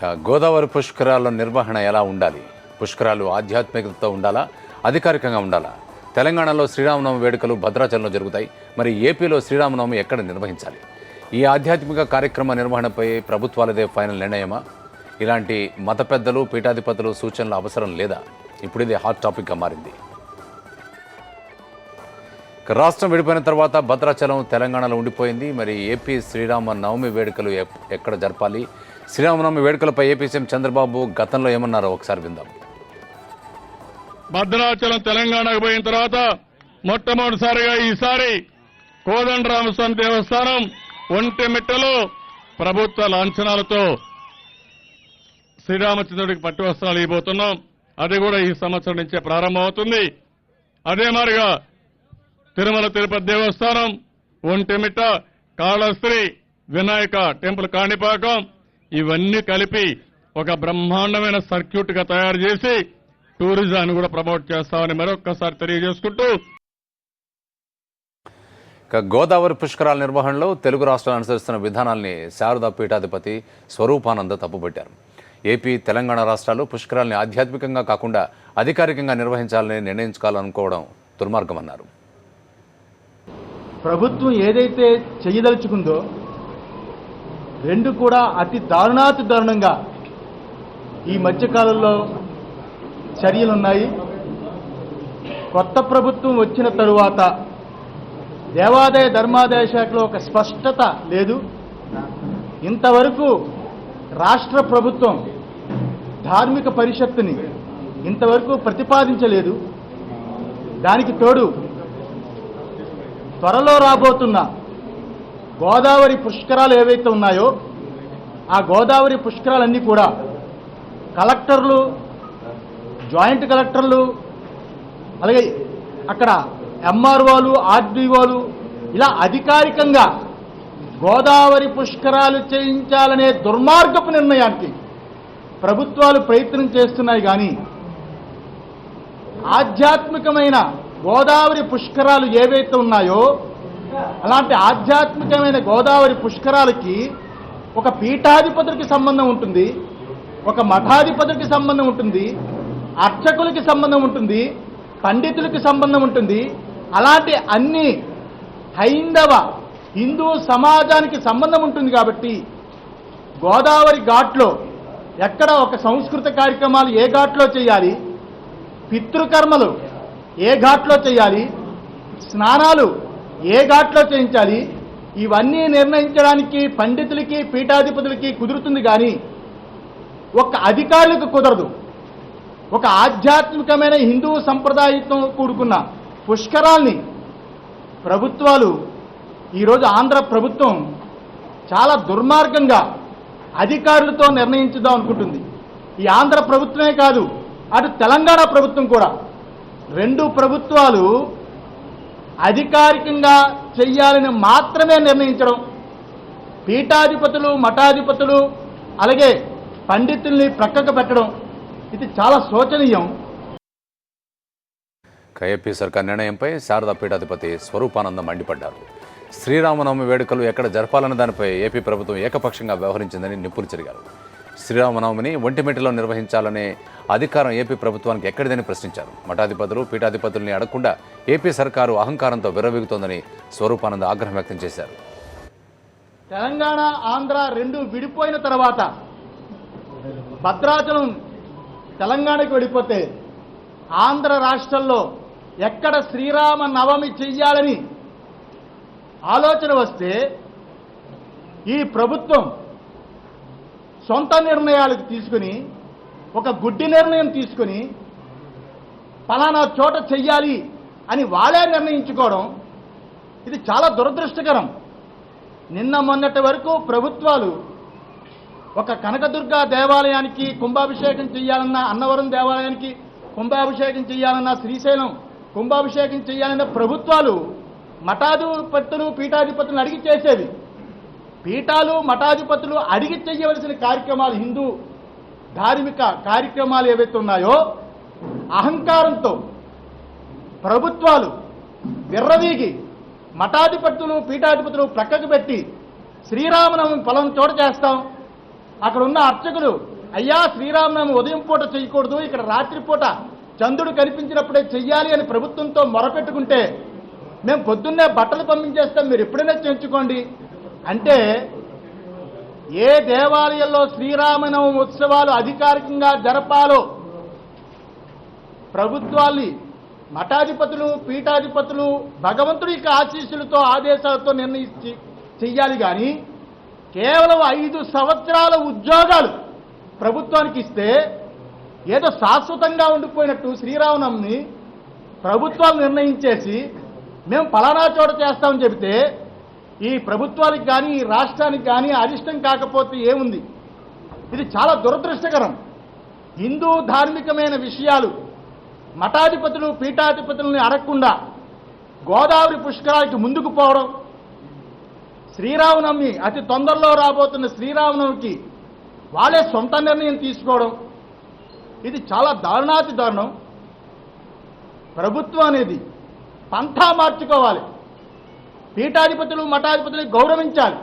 గోదావరి పుష్కరాల నిర్వహణ ఎలా ఉండాలి? పుష్కరాలు ఆధ్యాత్మికతతో ఉండాలా, అధికారికంగా ఉండాలా? తెలంగాణలో శ్రీరామనవమి వేడుకలు భద్రాచలంలో జరుగుతాయి. మరి ఏపీలో శ్రీరామనవమి ఎక్కడ నిర్వహించాలి? ఈ ఆధ్యాత్మిక కార్యక్రమ నిర్వహణపై ప్రభుత్వాలదే ఫైనల్ నిర్ణయమా? ఇలాంటి మత పెద్దలు, పీఠాధిపతులు సూచనల అవసరం లేదా? ఇప్పుడు ఇది హాట్ టాపిక్గా మారింది. రాష్ట్రం విడిపోయిన తర్వాత భద్రాచలం తెలంగాణలో ఉండిపోయింది. మరి ఏపీ శ్రీరామనవమి వేడుకలు ఎక్కడ జరపాలి? శ్రీరామనవమి వేడుకలపై ఏపీ సీఎం చంద్రబాబు గతంలో ఏమన్నారో ఒకసారి విందాం. భద్రాచలం తెలంగాణకు పోయిన తర్వాత మొట్టమొదటిసారిగా ఈసారి కోదండరామస్వామి దేవస్థానం ఒంటిమిట్టలో ప్రభుత్వ లాంఛనాలతో శ్రీరామచంద్రుడికి పట్టు వస్త్రాలు ఇవ్వబోతున్నాం. అది కూడా ఈ సంవత్సరం నుంచే ప్రారంభమవుతుంది. అదే మాదిరిగా తిరుమల తిరుపతి దేవస్థానం ఒంటిమిట్ట, కాళహస్తి, వినాయక టెంపుల్ కాణిపాకం ఇవన్నీ కలిపి ఒక బ్రహ్మాండమైన సర్క్యూట్ గా తయారు చేసి టూరిజాన్ని కూడా ప్రమోట్ చేస్తామని మరొక్కసారి తెలియజేసుకుంటూ, గోదావరి పుష్కరాల నిర్వహణలో తెలుగు రాష్ట్రాలు అనుసరిస్తున్న విధానాల్ని శారదా పీఠాధిపతి స్వరూపానంద తప్పుపట్టారు. ఏపీ, తెలంగాణ రాష్ట్రాలు పుష్కరాల్ని ఆధ్యాత్మికంగా కాకుండా అధికారికంగా నిర్వహించాలని నిర్ణయించుకోవాలనుకోవడం దుర్మార్గమన్నారు. ప్రభుత్వం ఏదైతే చేయదలుచుకుందో రెండు కూడా అతి దారుణాతి దారుణంగా ఈ మధ్యకాలంలో చర్యలున్నాయి. కొత్త ప్రభుత్వం వచ్చిన తరువాత దేవాదాయ ధర్మాదాయ శాఖలో ఒక స్పష్టత లేదు. ఇంతవరకు రాష్ట్ర ప్రభుత్వం ధార్మిక పరిషత్తుని ఇంతవరకు ప్రతిపాదించలేదు. దానికి తోడు త్వరలో రాబోతున్న గోదావరి పుష్కరాలు ఏవైతే ఉన్నాయో ఆ గోదావరి పుష్కరాలన్నీ కూడా కలెక్టర్లు, జాయింట్ కలెక్టర్లు, అలాగే అక్కడ ఎంఆర్ఓలు, ఆర్డీఓలు ఇలా అధికారికంగా గోదావరి పుష్కరాలు చేయించాలనే దుర్మార్గపు నిర్ణయానికి ప్రభుత్వాలు ప్రయత్నం చేస్తున్నాయి. కానీ ఆధ్యాత్మికమైన గోదావరి పుష్కరాలు ఏవైతే ఉన్నాయో అలాంటి ఆధ్యాత్మికమైన గోదావరి పుష్కరాలకి ఒక పీఠాధిపతులకి సంబంధం ఉంటుంది, ఒక మఠాధిపతులకి సంబంధం ఉంటుంది, అర్చకులకి సంబంధం ఉంటుంది, పండితులకి సంబంధం ఉంటుంది. అలాంటి అన్ని హైందవ హిందూ సమాజానికి సంబంధం ఉంటుంది. కాబట్టి గోదావరి ఘాట్లో ఎక్కడ ఒక సంస్కృత కార్యక్రమాలు ఏ ఘాట్లో చేయాలి, పితృకర్మలు ఏ ఘాట్లో చేయాలి, స్నానాలు ఏ ఘాట్లో చేయించాలి, ఇవన్నీ నిర్ణయించడానికి పండితులకి, పీఠాధిపతులకి కుదురుతుంది. కానీ ఒక అధికారులకు కుదరదు. ఒక ఆధ్యాత్మికమైన హిందూ సంప్రదాయంతో కూడుకున్న పుష్కరాల్ని ప్రభుత్వాలు ఈరోజు ఆంధ్ర ప్రభుత్వం చాలా దుర్మార్గంగా అధికారులతో నిర్ణయించుదాం అనుకుంటుంది. ఈ ఆంధ్ర ప్రభుత్వమే కాదు, అటు తెలంగాణ ప్రభుత్వం కూడా రెండు ప్రభుత్వాలు అధికారికంగా చెయ్యాలని మాత్రమే నిర్ణయించడం, పీఠాధిపతులు, మఠాధిపతులు అలాగే పండితుల్ని ప్రక్కకు పెట్టడం ఇది చాలా శోచనీయం. ఏపీ సర్కార్ నిర్ణయంపై శారదా పీఠాధిపతి స్వరూపానంద మండిపడ్డారు. శ్రీరామనవమి వేడుకలు ఎక్కడ జరపాలన్న దానిపై ఏపీ ప్రభుత్వం ఏకపక్షంగా వ్యవహరించిందని నిప్పులు చెరిగారు. శ్రీరామనవమిని ఒంటిమిట్టలో నిర్వహించాలనే అధికారం ఏపీ ప్రభుత్వానికి ఎక్కడిదని ప్రశ్నించారు. మఠాధిపతులు, పీఠాధిపతుల్ని అడగకుండా ఏపీ సర్కారు అహంకారంతో విర్రవీగుతోందని స్వరూపానంద ఆగ్రహం వ్యక్తం చేశారు. తెలంగాణ, ఆంధ్ర రెండు విడిపోయిన తర్వాత భద్రాచలం తెలంగాణకు వెళ్ళిపోతే ఆంధ్ర రాష్ట్రంలో ఎక్కడ శ్రీరామ నవమి చెయ్యాలని ఆలోచన వస్తే ఈ ప్రభుత్వం సొంత నిర్ణయాలకు తీసుకుని ఒక గుడ్డి నిర్ణయం తీసుకుని ఫలానా చోట చెయ్యాలి అని వాళ్ళే నిర్ణయించుకోవడం ఇది చాలా దురదృష్టకరం. నిన్న మొన్నటి వరకు ప్రభుత్వాలు ఒక కనకదుర్గ దేవాలయానికి కుంభాభిషేకం చేయాలన్నా, అన్నవరం దేవాలయానికి కుంభాభిషేకం చేయాలన్నా, శ్రీశైలం కుంభాభిషేకం చేయాలన్న ప్రభుత్వాలు మఠాధిపతులు, పీఠాధిపతులను అడిగి చేసేవి. పీఠాలు, మఠాధిపతులు అడిగి చేయవలసిన కార్యక్రమాలు, హిందూ ధార్మిక కార్యక్రమాలు ఏవైతే ఉన్నాయో అహంకారంతో ప్రభుత్వాలు విర్రవీగి మఠాధిపతులు, పీఠాధిపతులు ప్రక్కకు పెట్టి శ్రీరామనవమి పొలం చోట చేస్తాం, అక్కడ ఉన్న అర్చకులు అయ్యా శ్రీరామనవమి ఉదయం పూట చేయకూడదు, ఇక్కడ రాత్రిపూట చంద్రుడు కనిపించినప్పుడే చెయ్యాలి అని ప్రభుత్వంతో మొరపెట్టుకుంటే మేము పొద్దున్నే బట్టలు పంపించేస్తాం, మీరు ఎప్పుడైనా చేయించుకోండి అంటే ఏ దేవాలయంలో శ్రీరామనవమి ఉత్సవాలు అధికారికంగా జరపాలో ప్రభుత్వాల్ని మఠాధిపతులు పీఠాధిపతులు భగవంతుడి యొక్క ఆశీస్సులతో ఆదేశాలతో నిర్ణయించి చెయ్యాలి. కానీ కేవలం 5 సంవత్సరాల ఉద్యోగాలు ప్రభుత్వానికి ఇస్తే ఏదో శాశ్వతంగా ఉండిపోయినట్టు శ్రీరామనవమిని ప్రభుత్వాలు నిర్ణయించేసి మేము ఫలానా చోట చేస్తామని చెబితే ఈ ప్రభుత్వానికి కానీ ఈ రాష్ట్రానికి కానీ అరిష్టం కాకపోతే ఏముంది? ఇది చాలా దురదృష్టకరం. హిందూ ధార్మికమైన విషయాలు మఠాధిపతులు పీఠాధిపతులని అడగకుండా గోదావరి పుష్కరాలకి ముందుకు పోవడం, శ్రీరామనవమి అతి తొందరలో రాబోతున్న శ్రీరామనవమికి వాళ్ళే సొంత నిర్ణయం తీసుకోవడం, ఇది చాలా దారుణాతి దారుణం. ప్రభుత్వం అనేది పంథా మార్చుకోవాలి, పీఠాధిపతులు మఠాధిపతులు గౌరవించాలి.